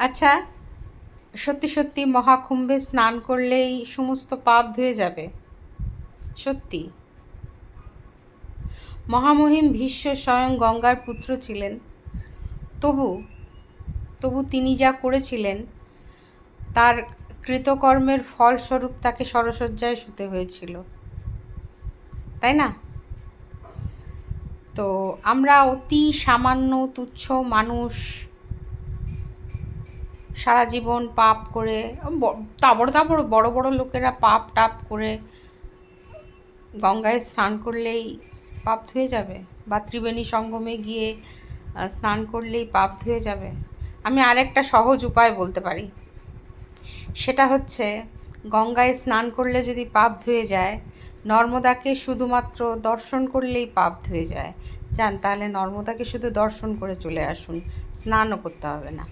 আচ্ছা, সত্যি সত্যি মহাকুম্ভে স্নান করলেই সমস্ত পাপ ধুয়ে যাবে? সত্যি? মহামহিম ভীষ্ম স্বয়ং গঙ্গার পুত্র ছিলেন, তবু তবু তিনি যা করেছিলেন তার কৃতকর্মের ফলস্বরূপ তাকে শরশয্যায় শুতে হয়েছিল, তাই না? তো আমরা অতি সামান্য তুচ্ছ মানুষ সারা জীবন পাপ করে, তাবড় তাবড় বড় বড় লোকেরা পাপ টাপ করে গঙ্গায় স্নান করলেই পাপ ধুয়ে যাবে, বা ত্রিবেণী সঙ্গমে গিয়ে স্নান করলেই পাপ ধুয়ে যাবে? আমি আরেকটা সহজ উপায় বলতে পারি। সেটা হচ্ছে, গঙ্গায় স্নান করলে যদি পাপ ধুয়ে যায়, নর্মদাকে শুধুমাত্র দর্শন করলেই পাপ ধুয়ে যায়। যান, তাহলে নর্মদাকে শুধু দর্শন করে চলে আসুন, স্নানও করতে হবে না।